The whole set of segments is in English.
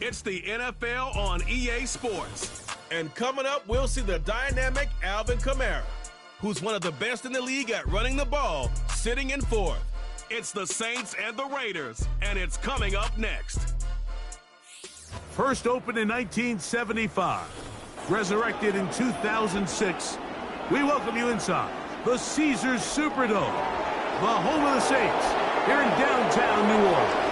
It's the NFL on EA Sports. And coming up, we'll see the dynamic Alvin Kamara, who's one of the best in the league at running the ball, sitting in fourth. It's the Saints and the Raiders, and it's coming up next. First opened in 1975, resurrected in 2006, we welcome you inside the Caesars Superdome, the home of the Saints, here in downtown New Orleans.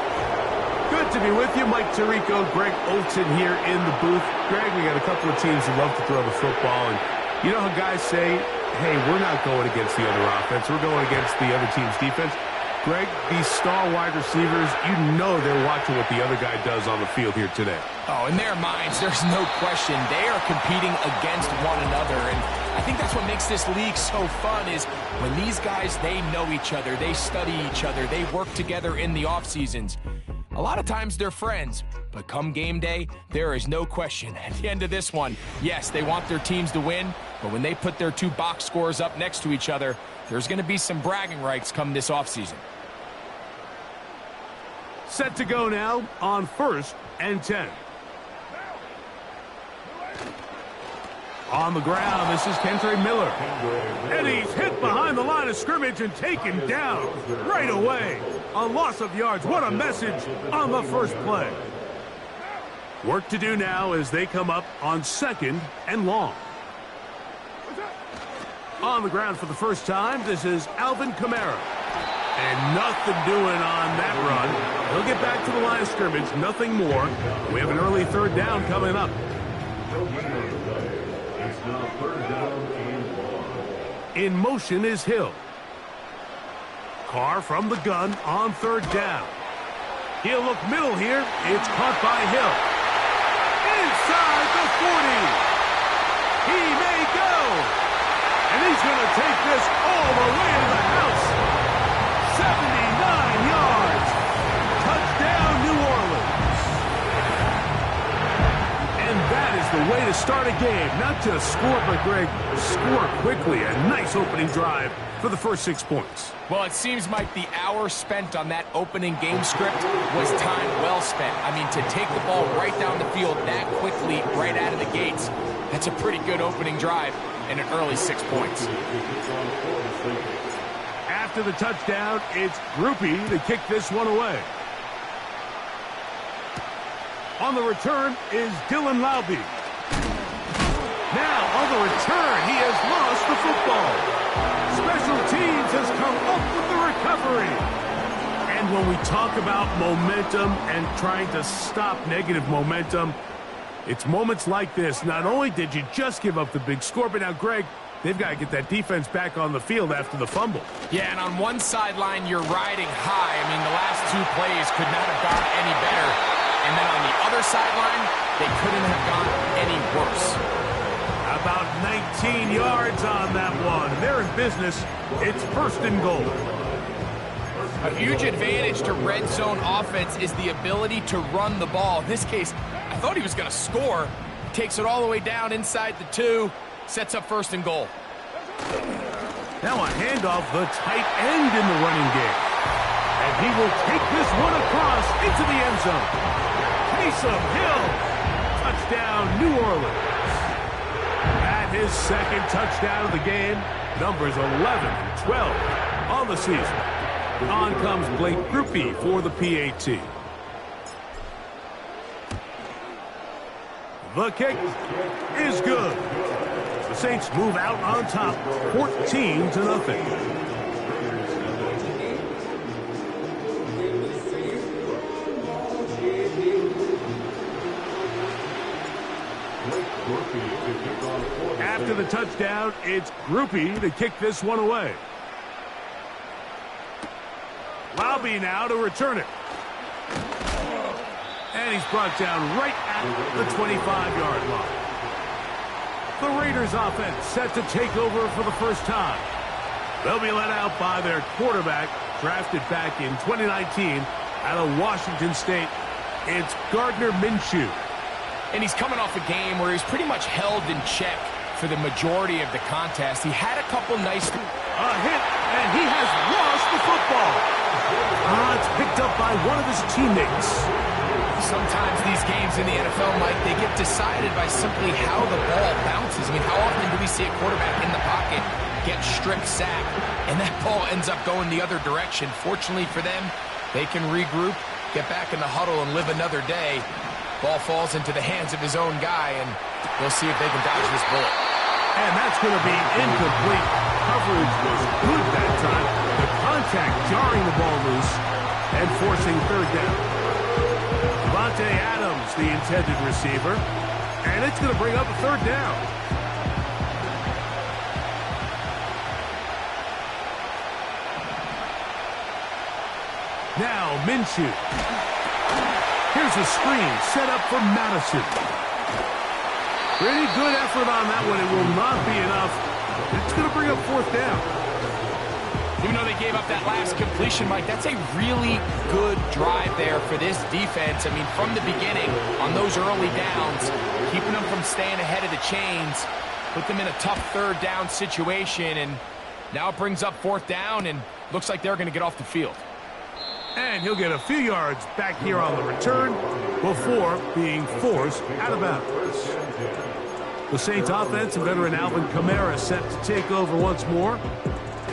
Good to be with you. Mike Tirico, Greg Olson here in the booth. Greg, we got a couple of teams who love to throw the football, and you know how guys say, hey, we're not going against the other offense, we're going against the other team's defense. Greg, these star wide receivers, you know they're watching what the other guy does on the field here today. Oh, in their minds, there's no question. They are competing against one another, and I think that's what makes this league so fun is when these guys, they know each other, they study each other, they work together in the off seasons. A lot of times they're friends, but come game day, there is no question. At the end of this one, yes, they want their teams to win, but when they put their two box scores up next to each other, there's going to be some bragging rights come this offseason. Set to go now on 1st and 10. On the ground, this is Kentre Miller. And he's hit behind the line of scrimmage and taken down right away. A loss of yards. What a message on the first play. Work to do now as they come up on 2nd and long. On the ground for the first time, this is Alvin Kamara. And nothing doing on that run. He'll get back to the line of scrimmage, nothing more. We have an early 3rd down coming up. In motion is Hill. Carr from the gun on 3rd down. He'll look middle here. It's caught by Hill. Inside the 40. He may go. And he's going to take this all the way to the house. 79 yards. Touchdown, New Orleans. And that is the way to start a game. Not just score, but, Greg, score quickly. A nice opening drive for the first 6 points. Well, it seems like the hour spent on that opening game script was time well spent. I mean, to take the ball right down the field that quickly, right out of the gates, that's a pretty good opening drive and an early 6 points. After the touchdown, it's Groupie to kick this one away. On the return is Dylan Laube. Now, on the return, he has lost the football. Special teams has come up with the recovery. And when we talk about momentum and trying to stop negative momentum, it's moments like this. Not only did you just give up the big score, but now, Greg, they've got to get that defense back on the field after the fumble. Yeah, and on one sideline, you're riding high. I mean, the last 2 plays could not have gone any better. And then on the other sideline, they couldn't have gone any worse. About 19 yards on that one. They're in business. It's 1st and goal. A huge advantage to red zone offense is the ability to run the ball. In this case, I thought he was going to score. Takes it all the way down inside the 2. Sets up 1st and goal. Now a handoff, the tight end in the running game. And he will take this one across into the end zone. Taysom Hill. Touchdown, New Orleans. At his 2nd touchdown of the game, numbers 11 and 12 on the season. On comes Blake Groupie for the PAT. The kick is good. The Saints move out on top, 14-0. After the touchdown, it's Groupie to kick this one away. Laube now to return it. And he's brought down right at the 25-yard line. The Raiders offense set to take over for the first time. They'll be led out by their quarterback, drafted back in 2019 out of Washington State. It's Gardner Minshew. And he's coming off a game where he's pretty much held in check for the majority of the contest. He had a couple nice... A hit, and he has lost the football. It's picked up by one of his teammates. Sometimes these games in the NFL, Mike, they get decided by simply how the ball bounces. I mean, how often do we see a quarterback in the pocket get strip sacked, and that ball ends up going the other direction? Fortunately for them, they can regroup, get back in the huddle, and live another day. Ball falls into the hands of his own guy, and we'll see if they can dodge this bullet. And that's going to be incomplete. Coverage was good that time. The contact jarring the ball loose and forcing third down. Devontae Adams, the intended receiver, and it's going to bring up a third down. Now Minshew. Here's a screen set up for Madison. Pretty good effort on that one. It will not be enough. It's going to bring up fourth down. Even though they gave up that last completion, Mike, that's a really good drive there for this defense. I mean, from the beginning, on those early downs, keeping them from staying ahead of the chains, put them in a tough third down situation, and now it brings up fourth down, and looks like they're going to get off the field. And he'll get a few yards back here on the return before being forced out of bounds. The Saints offense and veteran Alvin Kamara set to take over once more.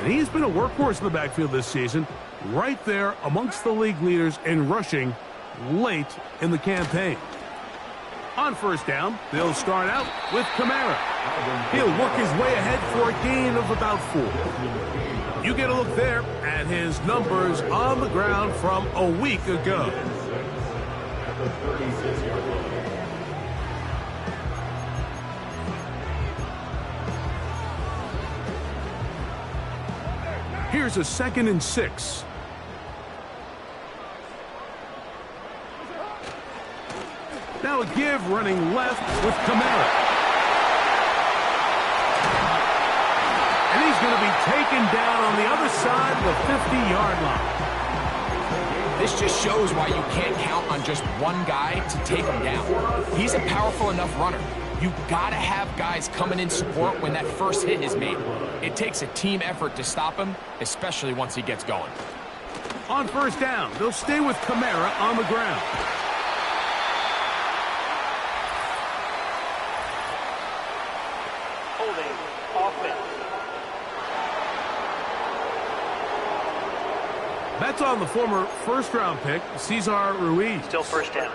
And he's been a workhorse in the backfield this season, right there amongst the league leaders in rushing late in the campaign. On first down, they'll start out with Kamara. He'll work his way ahead for a gain of about 4. You get a look there at his numbers on the ground from a week ago. Here's a 2nd and 6. Now a give running left with Kamara. And he's going to be taken down on the other side of the 50-yard line. This just shows why you can't count on just one guy to take him down. He's a powerful enough runner. You've got to have guys coming in support when that first hit is made. It takes a team effort to stop him, especially once he gets going. On first down, they'll stay with Kamara on the ground. Holding offense. That's on the former first-round pick, Cesar Ruiz. Still first down.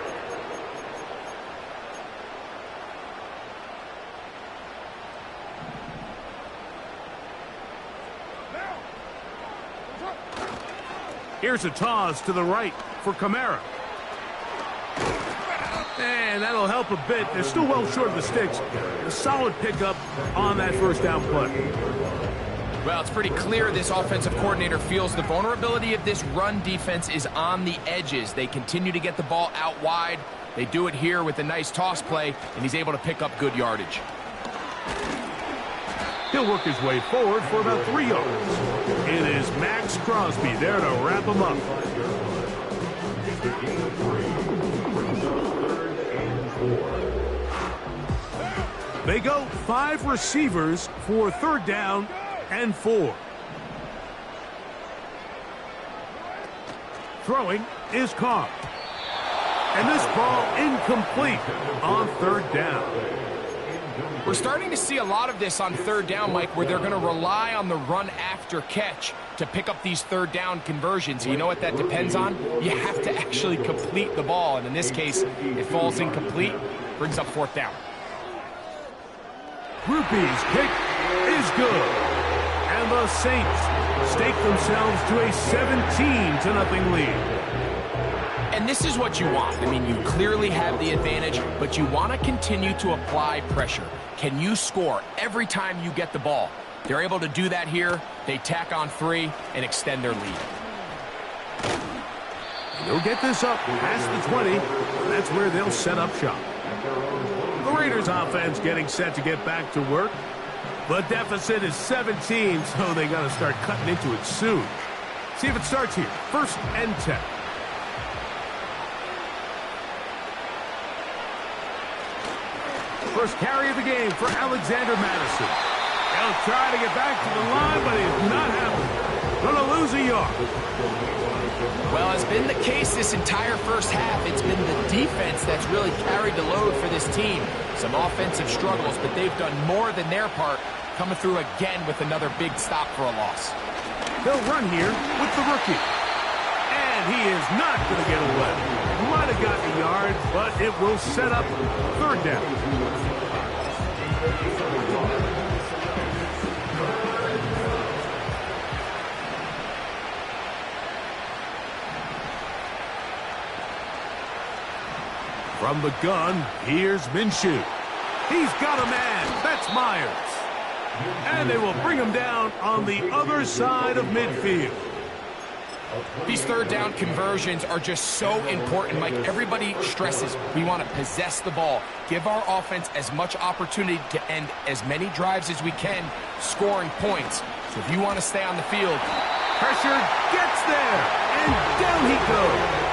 Here's a toss to the right for Kamara. And that'll help a bit. They're still well short of the sticks. A solid pickup on that first down play. Well, it's pretty clear this offensive coordinator feels the vulnerability of this run defense is on the edges. They continue to get the ball out wide. They do it here with a nice toss play, and he's able to pick up good yardage. He'll work his way forward for about 3 yards. It is Max Crosby there to wrap him up. They go 5 receivers for third down and 4. Throwing is Carr. And this ball incomplete on third down. We're starting to see a lot of this on third down, Mike, where they're going to rely on the run after catch to pick up these third down conversions. You know what that depends on? You have to actually complete the ball, and in this case, it falls incomplete, brings up fourth down. Rupee's kick is good. And the Saints stake themselves to a 17-0 lead. And this is what you want. I mean, you clearly have the advantage, but you want to continue to apply pressure. Can you score every time you get the ball? They're able to do that here. They tack on 3 and extend their lead. They'll get this up past the 20. That's where they'll set up shop. The Raiders offense getting set to get back to work. The deficit is 17, so they got to start cutting into it soon. See if it starts here. 1st and 10. First carry of the game for Alexander Madison. He'll try to get back to the line, but he's not happening. Going to lose a yard. Well, as been the case this this entire first half, it's been the defense that's really carried the load for this team. Some offensive struggles, but they've done more than their part, coming through again with another big stop for a loss. They'll run here with the rookie. And he is not going to get away. Might have gotten a yard, but it will set up third down. From the gun, here's Minshew. He's got a man. That's Myers. And they will bring him down on the other side of midfield. These third down conversions are just so important, Mike. Everybody stresses we want to possess the ball, give our offense as much opportunity to end as many drives as we can, scoring points. So if you want to stay on the field, pressure gets there, and down he goes.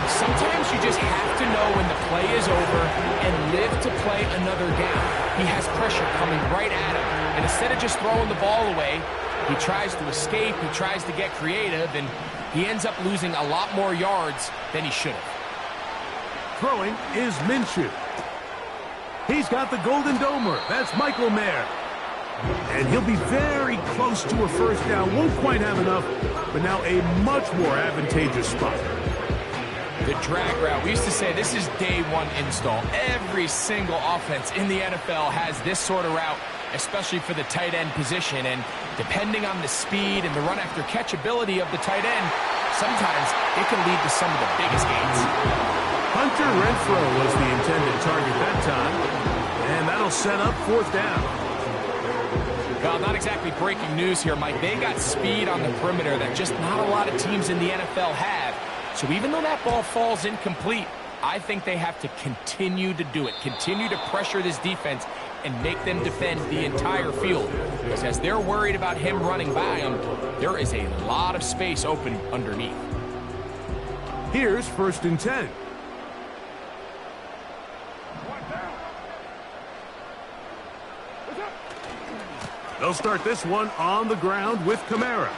Sometimes you just have to know when the play is over and live to play another down. He has pressure coming right at him, and instead of just throwing the ball away, he tries to escape, he tries to get creative, and he ends up losing a lot more yards than he should have. Throwing is Minshew. He's got the Golden Domer. That's Michael Mayer. And he'll be very close to a first down. Won't quite have enough, but now a much more advantageous spot. The drag route, we used to say this is day one install. Every single offense in the NFL has this sort of route, especially for the tight end position. And depending on the speed and the run after catch ability of the tight end, sometimes it can lead to some of the biggest gains. Hunter Renfrow was the intended target that time, and that'll set up fourth down. Well, not exactly breaking news here, Mike. They got speed on the perimeter that just not a lot of teams in the NFL have. So even though that ball falls incomplete, I think they have to continue to do it, continue to pressure this defense and make them defend the entire field. Because as they're worried about him running by them, there is a lot of space open underneath. Here's 1st and 10. They'll start this one on the ground with Kamara.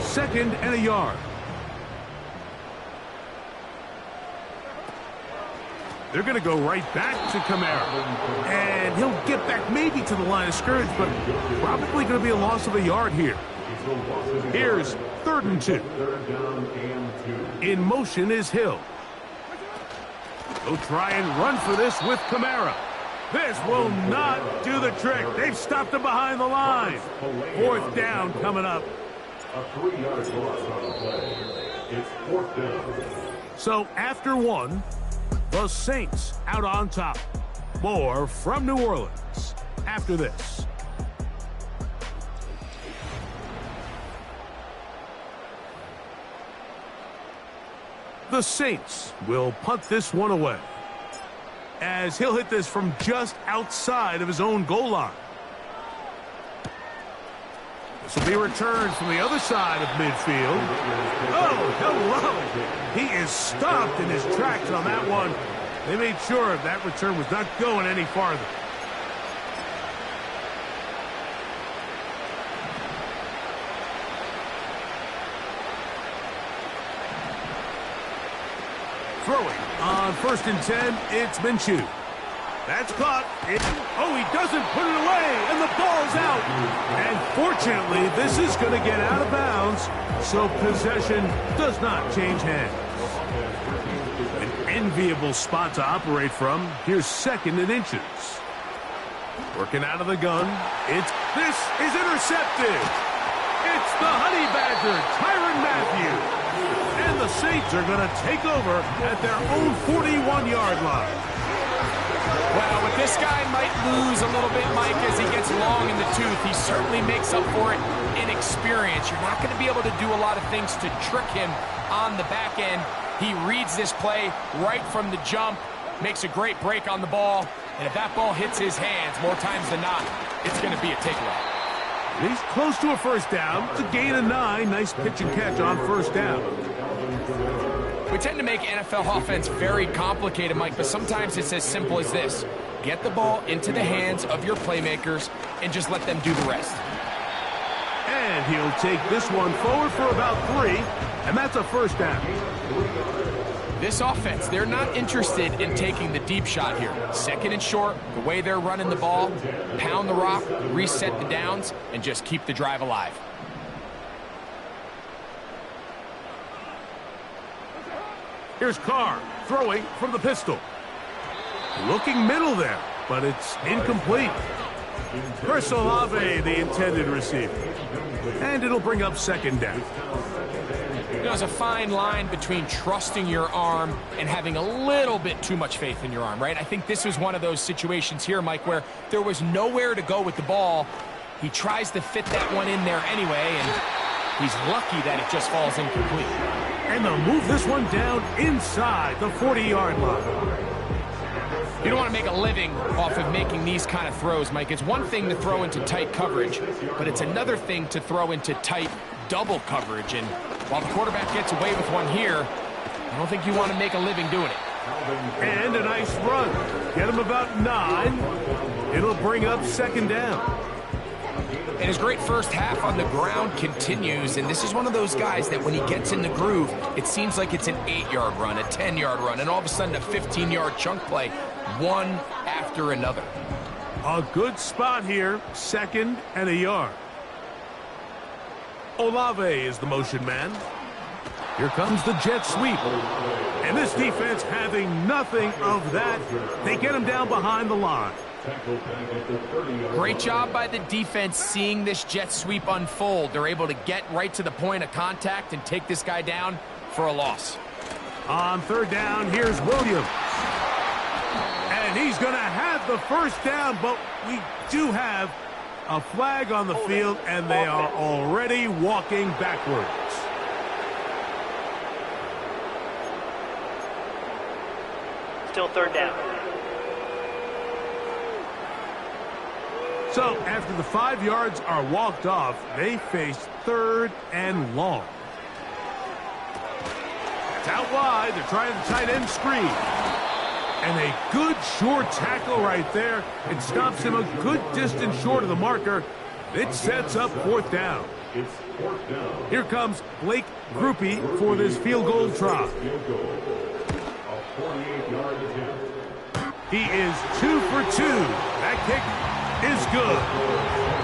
Second and a yard. They're going to go right back to Kamara. And he'll get back maybe to the line of scrimmage, but probably going to be a loss of a yard here. Here's 3rd and 2. In motion is Hill. They'll try and run for this with Kamara. This will not do the trick. They've stopped him behind the line. 4th down coming up. A 3-yard loss on the play. It's 4th down. So after one, the Saints out on top. More from New Orleans after this. The Saints will punt this one away, as he'll hit this from just outside of his own goal line. This will be returned from the other side of midfield. Oh, hello! He is stopped in his tracks on that one. They made sure that return was not going any farther. Throwing on 1st and 10, it's Minshew. That's caught. Oh, he doesn't put it away, and the ball's out. And fortunately, this is going to get out of bounds, so possession does not change hands. An enviable spot to operate from. Here's 2nd and inches. Working out of the gun. This is intercepted. It's the Honey Badger, Tyrann Mathieu. And the Saints are going to take over at their own 41-yard line. Well, with this guy might lose a little bit, Mike, as he gets long in the tooth. He certainly makes up for it in experience. You're not going to be able to do a lot of things to trick him on the back end. He reads this play right from the jump, makes a great break on the ball, and if that ball hits his hands more times than not, it's going to be a takeaway. He's close to a first down. It's a gain of 9. Nice pitch and catch on 1st down. We We tend to make NFL offense very complicated, Mike, but sometimes it's as simple as this. Get the ball into the hands of your playmakers and just let them do the rest. And he'll take this one forward for about 3, and that's a first down. This offense, they're not interested in taking the deep shot here. Second and short, the way they're running the ball, pound the rock, reset the downs, and just keep the drive alive. Here's Carr throwing from the pistol. Looking middle there, but it's incomplete. Chris Olave, the intended receiver. And it'll bring up second down. You know, there's a fine line between trusting your arm and having a little bit too much faith in your arm, right? I think this was one of those situations here, Mike, where there was nowhere to go with the ball. He tries to fit that one in there anyway, and he's lucky that it just falls incomplete. And they'll move this one down inside the 40-yard line. You don't want to make a living off of making these kind of throws, Mike. It's one thing to throw into tight coverage, but it's another thing to throw into tight double coverage. And while the quarterback gets away with one here, I don't think you want to make a living doing it. And a nice run. Get him about 9. It'll bring up second down. And his great first half on the ground continues, and this is one of those guys that when he gets in the groove, it seems like it's an 8-yard run, a 10-yard run, and all of a sudden a 15-yard chunk play, one after another. A good spot here, 2nd and a yard. Olave is the motion man. Here comes the jet sweep. And this defense having nothing of that. They get him down behind the line. Great job by the defense seeing this jet sweep unfold. They're able to get right to the point of contact and take this guy down for a loss. On third down, here's Williams. And he's going to have the first down, but we do have a flag on the field, and they are already walking backwards. Still third down. So after the 5 yards are walked off, they face 3rd and long. It's out wide. They're trying the tight end screen. And a good short tackle right there. It stops him a good distance short of the marker. It sets up 4th down. Here comes Blake Groupie for this field goal try. He is 2 for 2. That kick is good.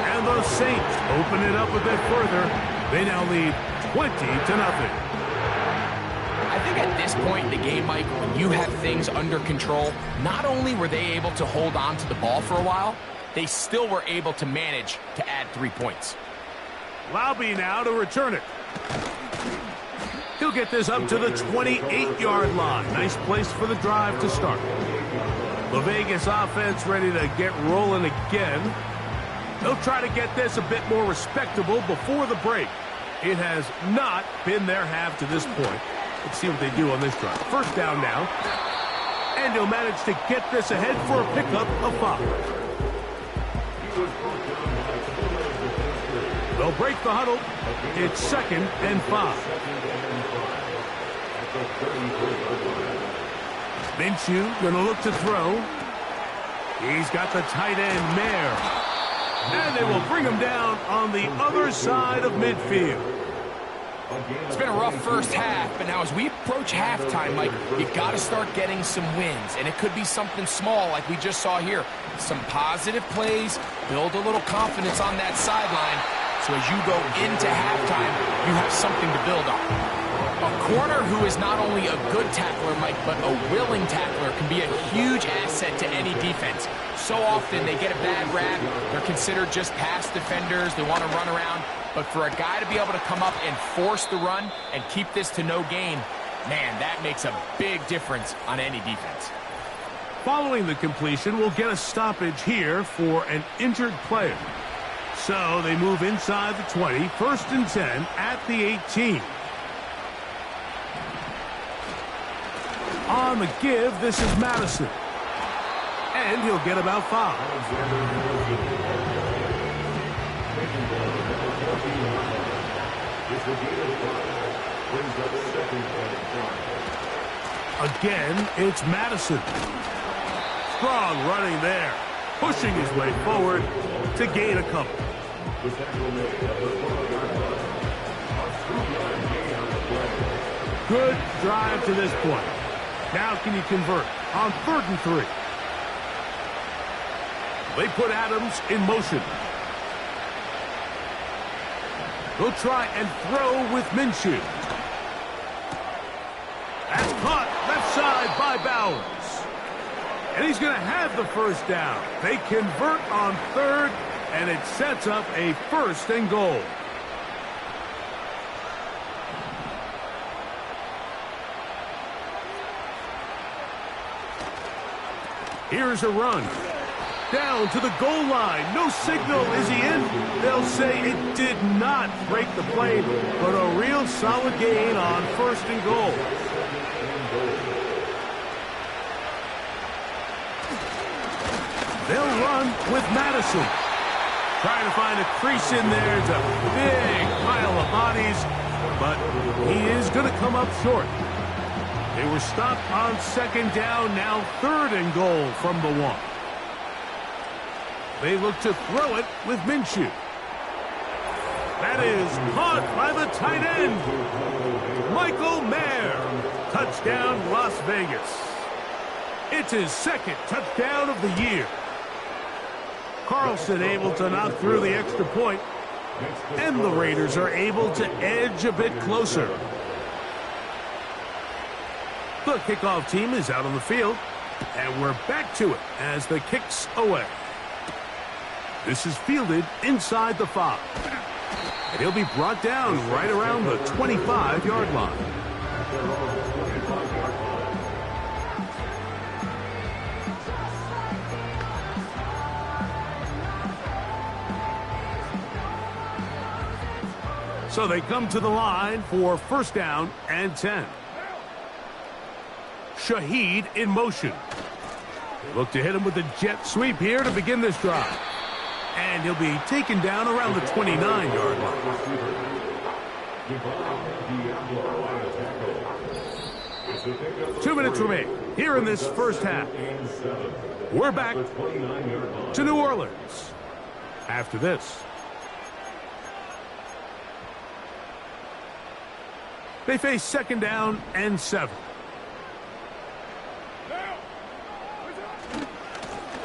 And the Saints open it up a bit further. They now lead 20-0. I think at this point in the game, Mike, when you have things under control, not only were they able to hold on to the ball for a while, they still were able to manage to add 3 points. Laube now to return it. He'll get this up to the 28-yard line. Nice place for the drive to start. The Vegas offense ready to get rolling again. They'll try to get this a bit more respectable before the break. It has not been their half to this point. Let's see what they do on this drive. First down now. And he'll manage to get this ahead for a pickup of 5. They'll break the huddle. It's 2nd and 5. Minshew going to look to throw. He's got the tight end, Mayer. And they will bring him down on the other side of midfield. It's been a rough first half, but now as we approach halftime, Mike, you've got to start getting some wins. And it could be something small like we just saw here. Some positive plays, build a little confidence on that sideline. So as you go into halftime, you have something to build on. A corner who is not only a good tackler, Mike, but a willing tackler can be a huge asset to any defense. So often they get a bad rap. They're considered just pass defenders. They want to run around. But for a guy to be able to come up and force the run and keep this to no gain, man, that makes a big difference on any defense. Following the completion, we'll get a stoppage here for an injured player. So they move inside the 20, 1st and 10 at the 18. On the give, this is Madison. And he'll get about 5. Again, it's Madison. Strong running there, pushing his way forward to gain a couple. Good drive to this point. Now can you convert on 3rd and 3? They put Adams in motion. They'll try and throw with Minshew. That's caught left side by Bowers. And he's going to have the first down. They convert on 3rd, and it sets up a 1st and goal. Here's a run. Down to the goal line. No signal. Is he in? They'll say it did not break the play, but a real solid gain on 1st and goal. They'll run with Madison. Trying to find a crease in there. It's a big pile of bodies, but he is going to come up short. They were stopped on 2nd down, now 3rd and goal from the 1. They look to throw it with Minshew. That is caught by the tight end. Michael Mayer. Touchdown, Las Vegas. It's his 2nd touchdown of the year. Carlson able to knock through the extra point, and the Raiders are able to edge a bit closer. The kickoff team is out on the field, and we're back to it as the kick's away. This is fielded inside the 5. And he'll be brought down right around the 25-yard line. So they come to the line for 1st down and 10. Shaheed in motion. They look to hit him with the jet sweep here to begin this drive. And he'll be taken down around the 29-yard line. 2 minutes remain here in this 1st half. We're back to New Orleans after this. They face 2nd down and 7.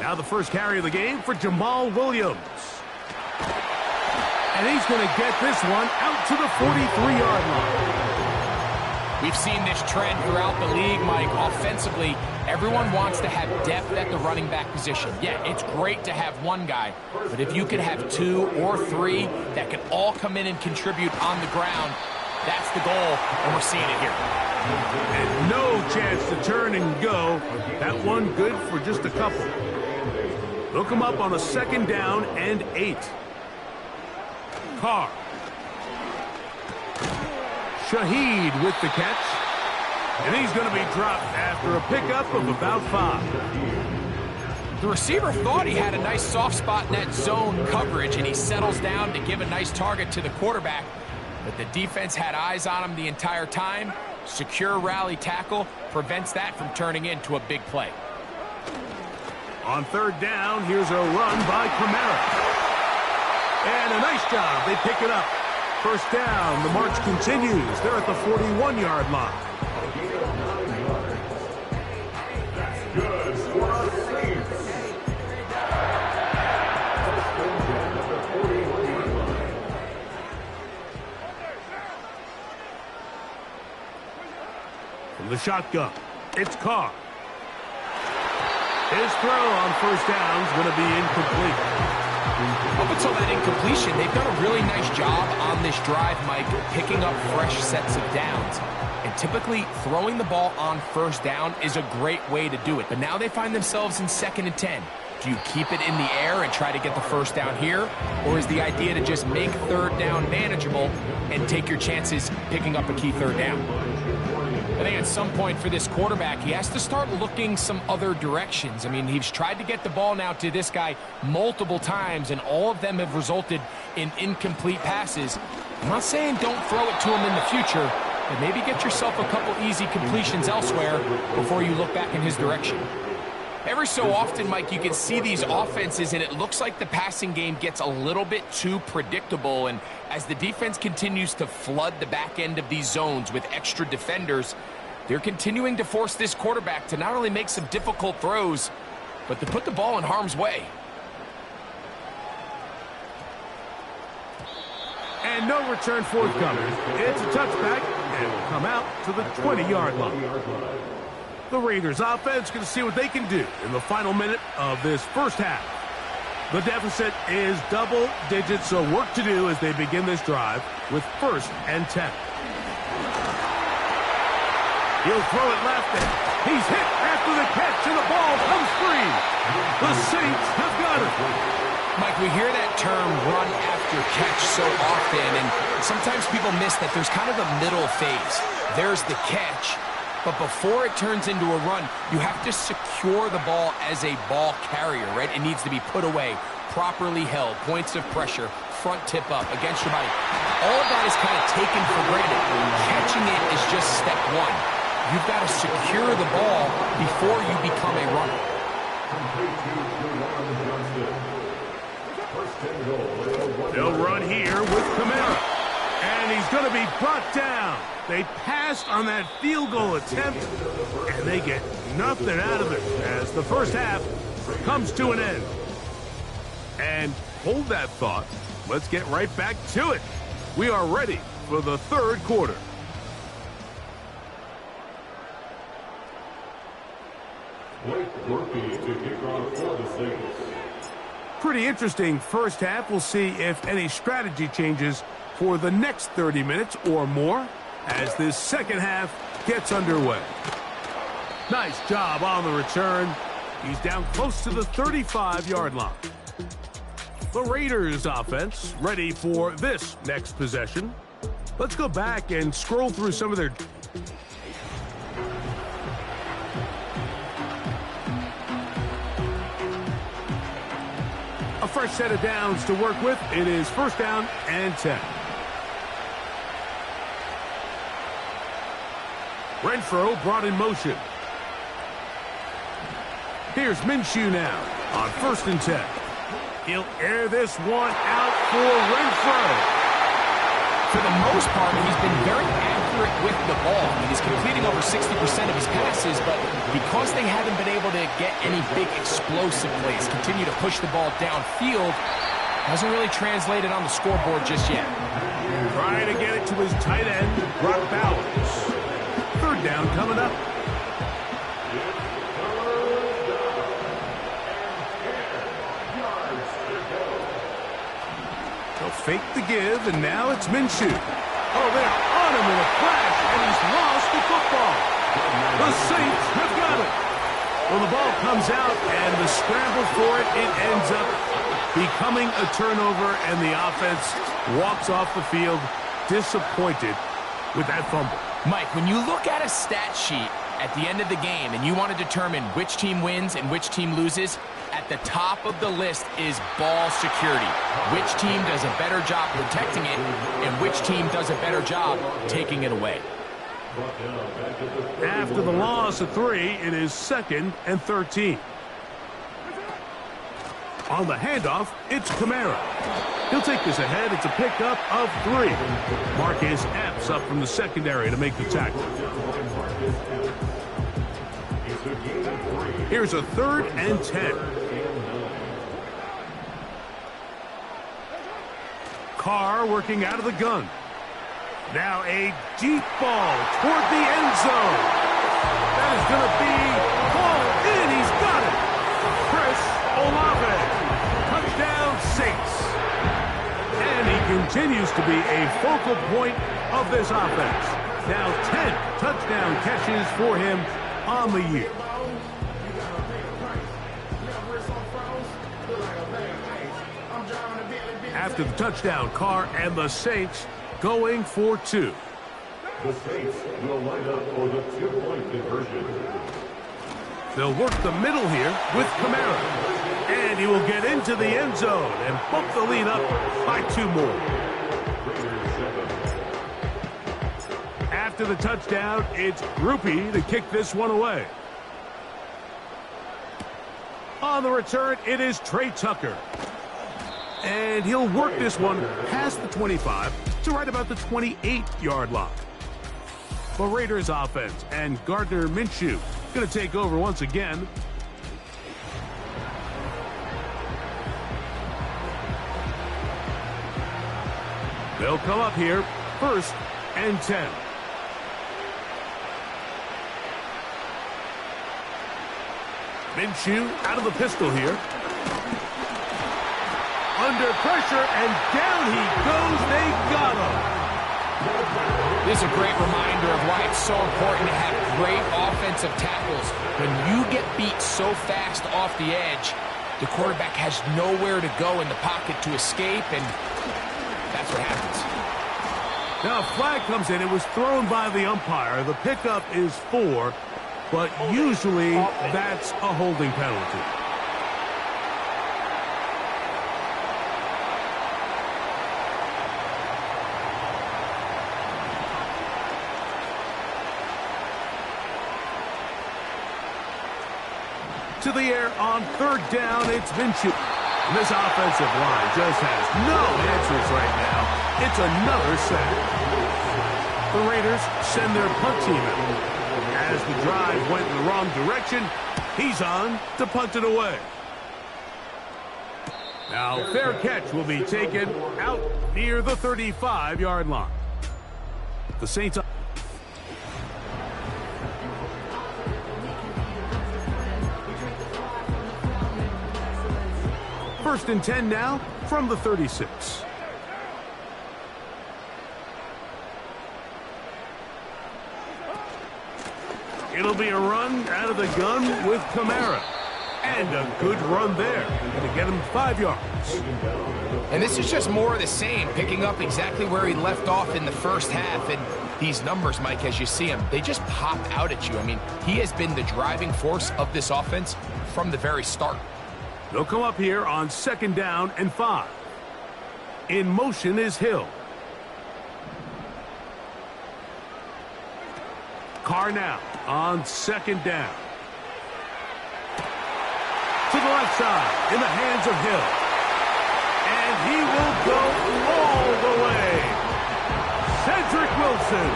Now the first carry of the game for Jamal Williams. And he's going to get this one out to the 43-yard line. We've seen this trend throughout the league, Mike. Offensively, everyone wants to have depth at the running back position. Yeah, it's great to have one guy, but if you could have 2 or 3 that can all come in and contribute on the ground, that's the goal, and we're seeing it here. And no chance to turn and go. That one good for just a couple. They'll come up on a 2nd down and 8. Carr. Shaheed with the catch. And he's going to be dropped after a pickup of about 5. The receiver thought he had a nice soft spot in that zone coverage, and he settles down to give a nice target to the quarterback. But the defense had eyes on him the entire time. Secure rally tackle prevents that from turning into a big play. On 3rd down, here's a run by Kamara. And a nice job. They pick it up. 1st down. The march continues. They're at the 41-yard line. From the shotgun, it's Carr. His throw on 1st down is going to be incomplete. Up until that incompletion, they've done a really nice job on this drive, Mike, picking up fresh sets of downs. And typically, throwing the ball on 1st down is a great way to do it. But now they find themselves in 2nd and 10. Do you keep it in the air and try to get the 1st down here? Or is the idea to just make 3rd down manageable and take your chances picking up a key 3rd down? I think at some point for this quarterback, he has to start looking some other directions. I mean, he's tried to get the ball now to this guy multiple times, and all of them have resulted in incomplete passes. I'm not saying don't throw it to him in the future, and maybe get yourself a couple easy completions elsewhere before you look back in his direction. Every so often, Mike, you can see these offenses, and it looks like the passing game gets a little bit too predictable. And as the defense continues to flood the back end of these zones with extra defenders, they're continuing to force this quarterback to not only make some difficult throws, but to put the ball in harm's way. And no return forthcoming. It's a touchback, and will come out to the 20-yard line. The Raiders offense going to see what they can do in the final minute of this first half. The deficit is double digits, so work to do as they begin this drive with 1st and 10. He'll throw it left, and he's hit after the catch, and the ball comes free. The Saints have got it. Mike, we hear that term run after catch so often, and sometimes people miss that there's kind of a middle phase. There's the catch, but before it turns into a run, you have to secure the ball as a ball carrier, right? It needs to be put away, properly held, points of pressure, front tip up against your body. All of that is kind of taken for granted. Catching it is just step one. You've got to secure the ball before you become a runner. They'll run here with Kamara, and he's going to be brought down. They passed on that field goal attempt, and they get nothing out of it as the first half comes to an end. And hold that thought. Let's get right back to it. We are ready for the third quarter. Pretty interesting first half. We'll see if any strategy changes for the next 30 minutes or more as this second half gets underway. Nice job on the return. He's down close to the 35-yard line. The Raiders offense ready for this next possession. Let's go back and scroll through some of their... A fresh set of downs to work with. It is 1st down and 10. Renfro brought in motion. Here's Minshew now on 1st and 10. He'll air this one out for Renfro. For the most part, he's been very accurate with the ball. I mean, he's completing over 60% of his passes, but because they haven't been able to get any big explosive plays, continue to push the ball downfield, hasn't really translated on the scoreboard just yet. Trying to get it to his tight end, Brock Bowers. 3rd down coming up. They'll fake the give, and now it's Minshew. Oh, they're on him in a crash, and he's lost the football. The Saints have got it. Well, the ball comes out, and the scramble for it, it ends up becoming a turnover, and the offense walks off the field disappointed with that fumble. Mike, when you look at a stat sheet at the end of the game and you want to determine which team wins and which team loses, at the top of the list is ball security. Which team does a better job protecting it and which team does a better job taking it away. After the loss of 3, it is 2nd and 13. On the handoff, it's Kamara. He'll take this ahead. It's a pickup of 3. Marcus Epps up from the secondary to make the tackle. Here's a 3rd and 10. Carr working out of the gun. Now a deep ball toward the end zone. That is going to be ball in. He's got it. Chris Olave. Touchdown Saints. And he continues to be a focal point of this offense. Now 10 touchdown catches for him on the year. After the touchdown, Carr and the Saints going for 2. The Saints will line up for the 2-point conversion. They'll work the middle here with Kamara. And he will get into the end zone and bump the lead up by 2 more. After the touchdown, it's Groupie to kick this one away. On the return, it is Trey Tucker. And he'll work this one past the 25 to right about the 28-yard line. The Raiders offense and Gardner Minshew going to take over once again. They'll come up here, 1st and 10. Minshew out of the pistol here. Under pressure, and down he goes. They got him. This is a great reminder of why it's so important to have great offensive tackles. When you get beat so fast off the edge, the quarterback has nowhere to go in the pocket to escape, and that's what happens. Now a flag comes in. It was thrown by the umpire. The pickup is 4, but usually that's a holding penalty. To the air on 3rd down, it's Minshew. And this offensive line just has no answers right now. It's another sack. The Raiders send their punt team out. As the drive went in the wrong direction, he's on to punt it away. Now, fair catch will be taken out near the 35-yard line. The Saints... First and 10 now from the 36. It'll be a run out of the gun with Kamara. And a good run there. Going to get him 5 yards. And this is just more of the same, picking up exactly where he left off in the first half. And these numbers, Mike, as you see them, they just pop out at you. I mean, he has been the driving force of this offense from the very start. They'll come up here on 2nd down and 5. In motion is Hill. Carr now on 2nd down. To the left side in the hands of Hill. And he will go all the way. Cedric Wilson.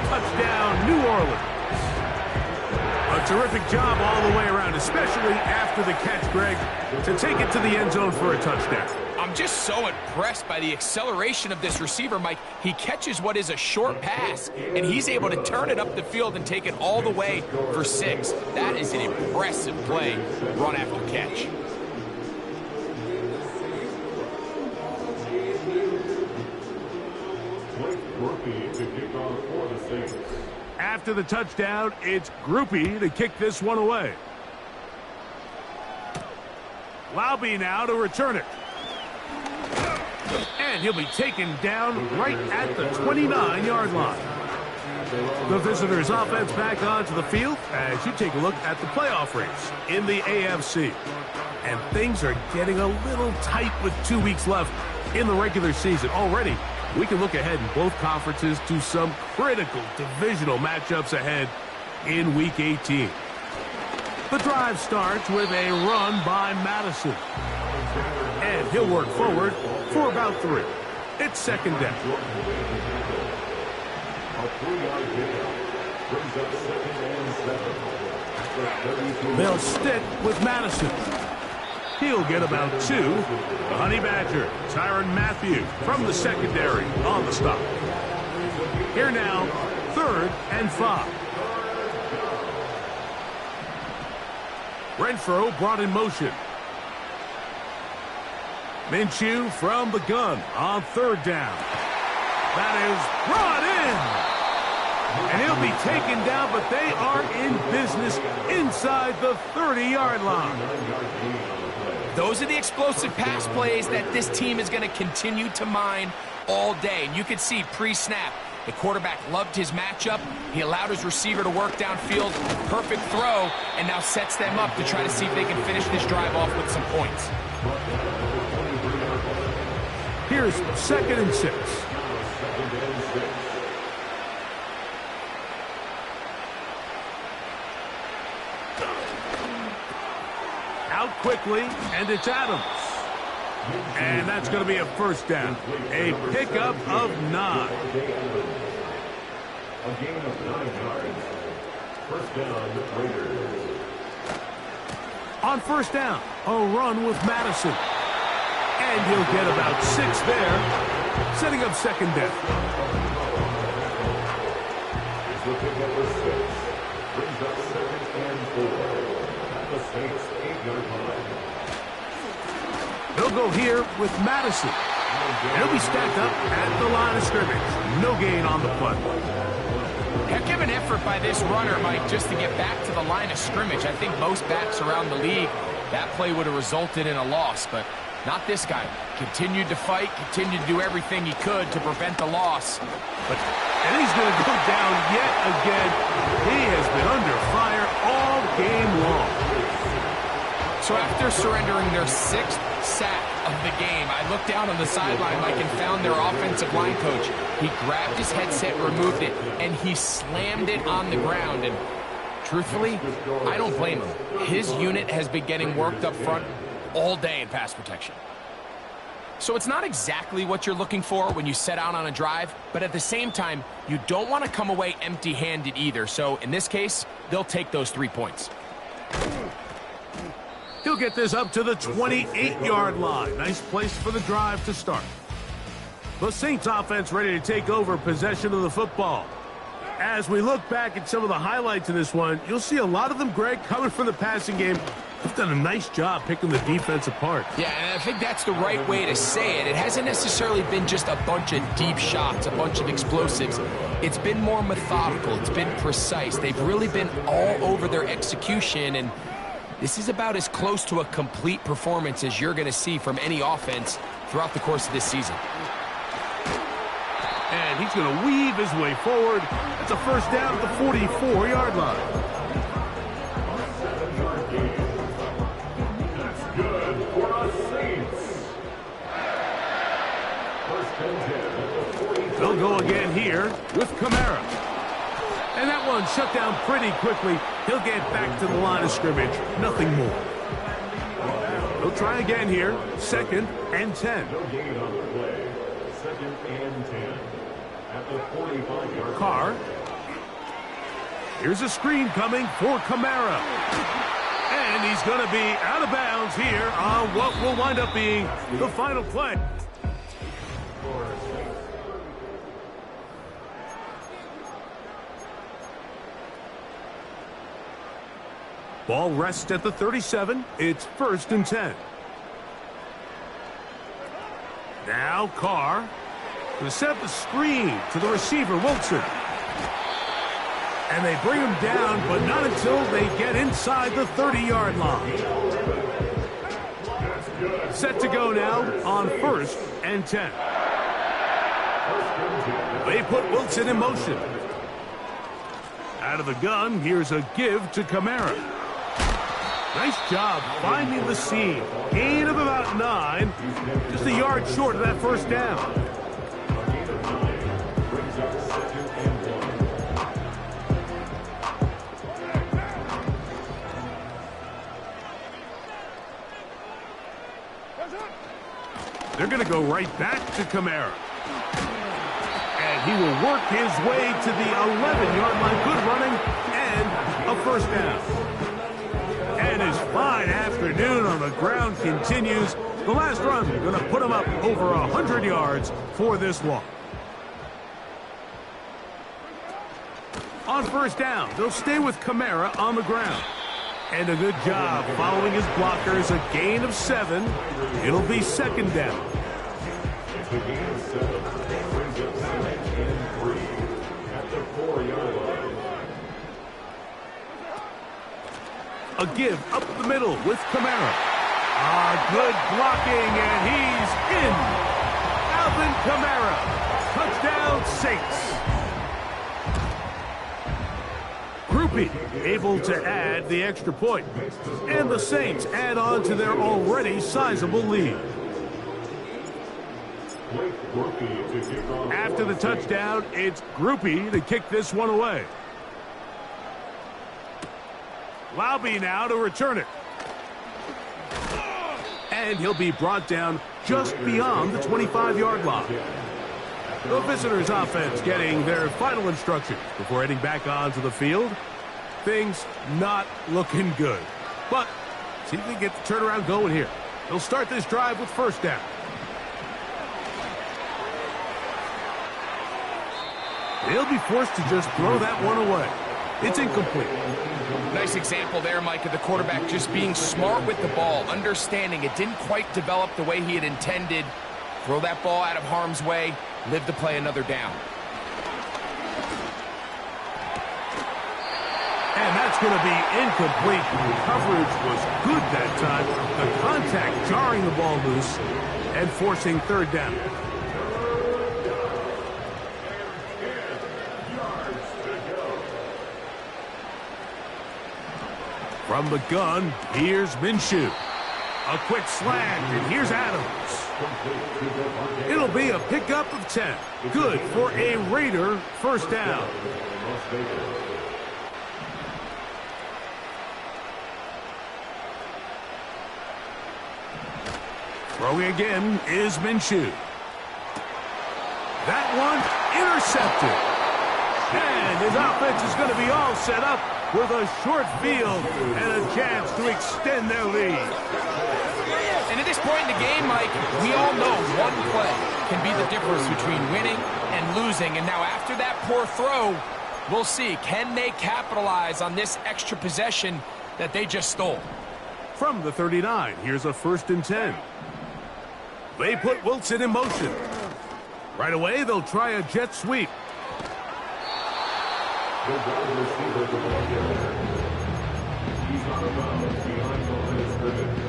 Touchdown, New Orleans. A terrific job all the way around, especially after the catch, Greg, to take it to the end zone for a touchdown. I'm just so impressed by the acceleration of this receiver, Mike. He catches what is a short pass, and he's able to turn it up the field and take it all the way for 6. That is an impressive play, run after catch. After the touchdown, it's Groupie to kick this one away. Laube now to return it. And he'll be taken down right at the 29-yard line. The visitors' offense back onto the field as you take a look at the playoff race in the AFC. And things are getting a little tight with 2 weeks left in the regular season. Already, we can look ahead in both conferences to some critical divisional matchups ahead in Week 18. The drive starts with a run by Madison. And he'll work forward for about 3. It's 2nd down. They'll stick with Madison. He'll get about 2. The Honey Badger, Tyrann Mathieu from the secondary on the stop. Here now, 3rd and 5. Renfro brought in motion. Minshew from the gun on 3rd down. That is brought in. And he'll be taken down, but they are in business inside the 30-yard line. Those are the explosive pass plays that this team is going to continue to mine all day. And you can see pre-snap, the quarterback loved his matchup. He allowed his receiver to work downfield. Perfect throw, and now sets them up to try to see if they can finish this drive off with some points. Here's 2nd and 6. quickly, and it's Adams. And that's going to be a first down. A pickup of 9. A gain of 9 yards. First down, Raiders. On first down, a run with Madison. And he'll get about 6 there, setting up second down. It's the pickup of 6. Brings up 2nd and 4. At the Saints' 8-yard line. They'll go here with Madison. He'll be stacked up at the line of scrimmage. No gain on the play. Heck of an effort by this runner, Mike, just to get back to the line of scrimmage. I think most backs around the league, that play would have resulted in a loss, but not this guy. Continued to fight, continued to do everything he could to prevent the loss. And he's going to go down yet again. He has been under fire all game long. So after surrendering their 6th sack of the game, I looked down on the sideline, Mike, and found their offensive line coach. He grabbed his headset, removed it, and he slammed it on the ground. And truthfully, I don't blame him. His unit has been getting worked up front all day in pass protection. So it's not exactly what you're looking for when you set out on a drive, but at the same time, you don't want to come away empty-handed either. So in this case, they'll take those 3 points. He'll get this up to the 28-yard line. Nice place for the drive to start. The Saints offense ready to take over possession of the football. As we look back at some of the highlights in this one, you'll see a lot of them, Greg, coming from the passing game. They've done a nice job picking the defense apart. Yeah, and I think that's the right way to say it. It hasn't necessarily been just a bunch of deep shots, a bunch of explosives. It's been more methodical. It's been precise. They've really been all over their execution, and this is about as close to a complete performance as you're going to see from any offense throughout the course of this season. And he's going to weave his way forward. That's a first down at the 44-yard line. That's good for the Saints. First and 10 at the 40. They'll go again here with Kamara. And that one shut down pretty quickly. He'll get back to the line of scrimmage. Nothing more. They'll try again here. 2nd and 10. No gain on the play. 2nd and 10. At the 45-yard Carr. Here's a screen coming for Kamara. And he's going to be out of bounds here on what will wind up being the final play. Ball rests at the 37. It's 1st and 10. Now Carr. To set the screen to the receiver, Wilson. And they bring him down, but not until they get inside the 30-yard line. Set to go now on 1st and 10. They put Wilson in motion. Out of the gun, here's a give to Kamara. Nice job finding the seam. Gain of about 9. Just a yard short of that first down. They're going to go right back to Kamara. And he will work his way to the 11-yard line. Good running and a first down. And his fine afternoon on the ground continues. The last run going to put him up over 100 yards for this one. On first down, they'll stay with Kamara on the ground. And a good job following his blockers, a gain of 7. It'll be 2nd down. It's a gain of 7. Brings up 2nd and 3 at the 4-yard line. A give up the middle with Kamara. Good blocking, and he's in. Alvin Kamara. Touchdown, Saints. Groupie able to add the extra point. And the Saints add on to their already sizable lead. After the touchdown, it's Groupie to kick this one away. Laube now to return it. And he'll be brought down just beyond the 25-yard line. The visitors' offense getting their final instructions before heading back onto the field. Things not looking good. But see if they get the turnaround going here. They'll start this drive with first down. They'll be forced to just throw that one away. It's incomplete. Nice example there, Mike, of the quarterback just being smart with the ball, understanding it didn't quite develop the way he had intended. Throw that ball out of harm's way, live to play another down. And that's going to be incomplete. Coverage was good that time. The contact jarring the ball loose and forcing third down. From the gun, here's Minshew. A quick slant, and here's Adams. It'll be a pickup of 10. Good for a Raider first down. Throwing again is Minshew. That one intercepted. And his offense is going to be all set up with a short field and a chance to extend their lead. And at this point in the game, Mike, we all know one play can be the difference between winning and losing. And now after that poor throw, we'll see, can they capitalize on this extra possession that they just stole? From the 39, here's a 1st and 10. They put Wilson in motion. Right away, they'll try a jet sweep. The wide receiver to ball carrier. He's on the bounds behind the line of scrimmage.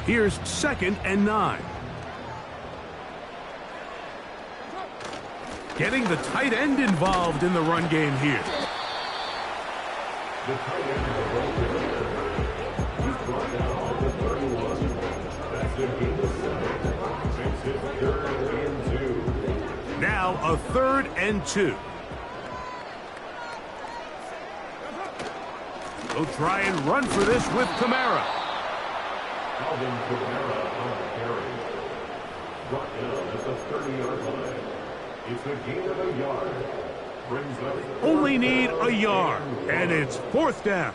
Here's 2nd and 9. Getting the tight end involved in the run game here. The tight end of the ball carrier. He's brought down at the 31. That's the game of 7. Makes it 3rd and 2. Now a 3rd and 2. They'll try and run for this with Kamara. Alvin Kamara on the carry. Brought down at the 30-yard line. It's a gain of a yard. Brings up Only need a yard, and it's 4th down.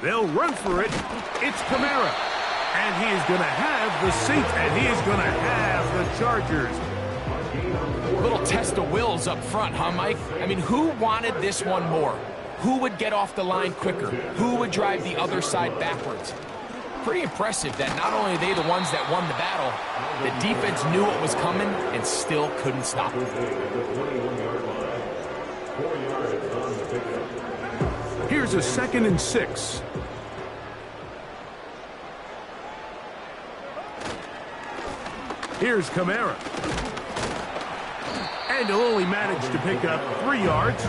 They'll run for it. It's Kamara. And he is going to have the Saints, and he is going to have the Chargers. A little test of wills up front, huh, Mike? I mean, who wanted this one more? Who would get off the line quicker? Who would drive the other side backwards? Pretty impressive that not only are they the ones that won the battle, the defense knew what was coming and still couldn't stop it. Here's a 2nd and 6. Here's Kamara. And he'll only manage to pick up 3 yards.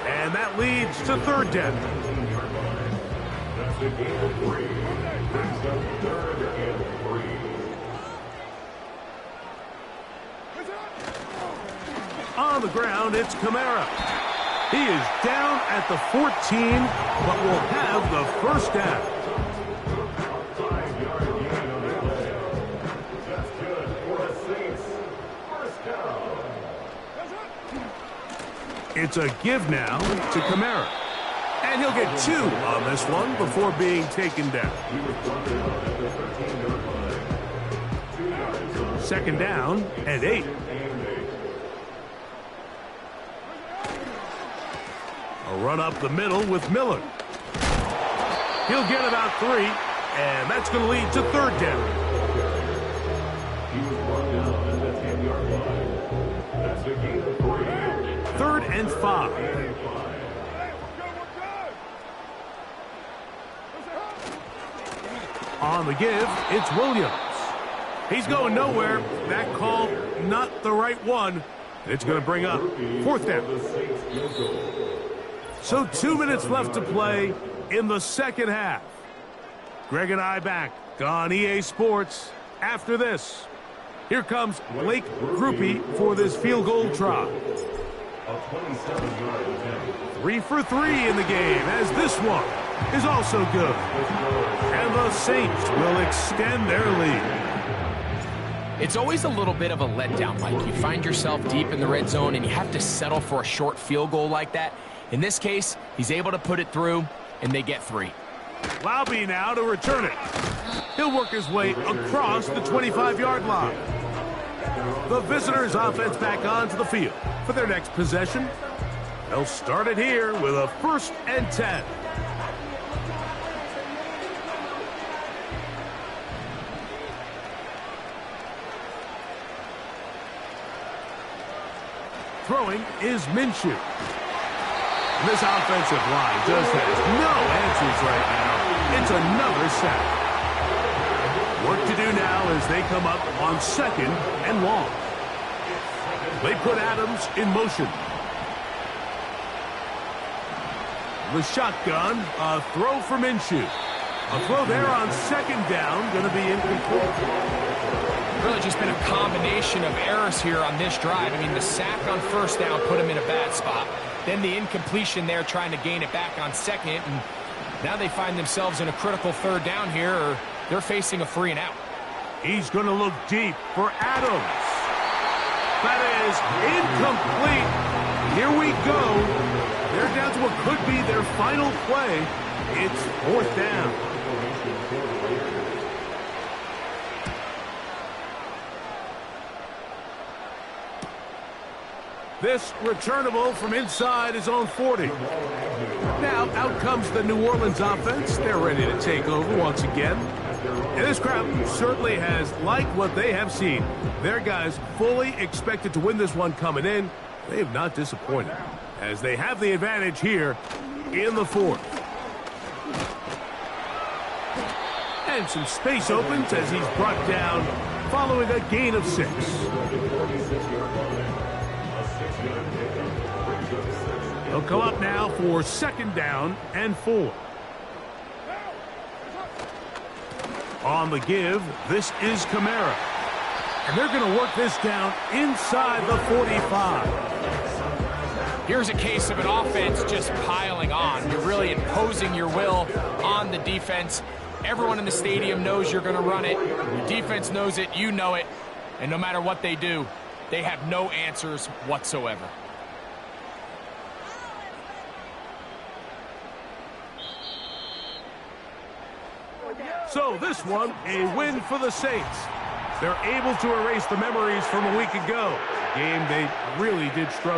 And that leads to 3rd down. That's a gain of 3. Brings up 3rd and 3. On the ground, it's Kamara. He is down at the 14, but will have the first down. 5-yard gain on the play. That's good for the Saints. First down. It's a give now to Kamara. And he'll get 2 on this one before being taken down. He was brought down at the 13-yard line. 2 yards on 2nd down and 8. A run up the middle with Miller. He'll get about 3, and that's going to lead to 3rd down. He was brought down at the 10-yard line. That's a gain of 3. 3rd and 5. On the give, it's Williams. He's going nowhere. That call, not the right one. It's going to bring up 4th down. So 2 minutes left to play in the 2nd half. Greg and I back on EA Sports after this. Here comes Blake Grupe for this field goal try. A 27-yard attempt. 3 for 3 in the game, as this one is also good. And the Saints will extend their lead. It's always a little bit of a letdown, Mike. You find yourself deep in the red zone, and you have to settle for a short field goal like that. In this case, he's able to put it through, and they get 3. Laube now to return it. He'll work his way across the 25-yard line. The visitors' offense back onto the field for their next possession. They'll start it here with a 1st and 10. Throwing is Minshew. This offensive line just has no answers right now. It's another sack. Work to do now as they come up on 2nd and long. They put Adams in motion. The shotgun, a throw for Minshew. A throw there on 2nd down, going to be incomplete. Really just been a combination of errors here on this drive. I mean, the sack on 1st down put him in a bad spot. Then the incompletion there trying to gain it back on 2nd. And now they find themselves in a critical 3rd down here, or they're facing a 3 and out. He's going to look deep for Adams. That is incomplete. Here we go. They're down to what could be their final play. It's 4th down. This returnable from inside his own 40. Now out comes the New Orleans offense. They're ready to take over once again. And this crowd certainly has liked what they have seen. Their guys fully expected to win this one coming in. They have not disappointed as they have the advantage here in the 4th. And some space opens as he's brought down following a gain of 6. They'll come up now for 2nd down and 4. On the give, this is Kamara. And they're going to work this down inside the 45. Here's a case of an offense just piling on. You're really imposing your will on the defense. Everyone in the stadium knows you're going to run it. Your defense knows it. You know it. And no matter what they do, they have no answers whatsoever. So this one, a win for the Saints. They're able to erase the memories from a week ago. A game they really did struggle.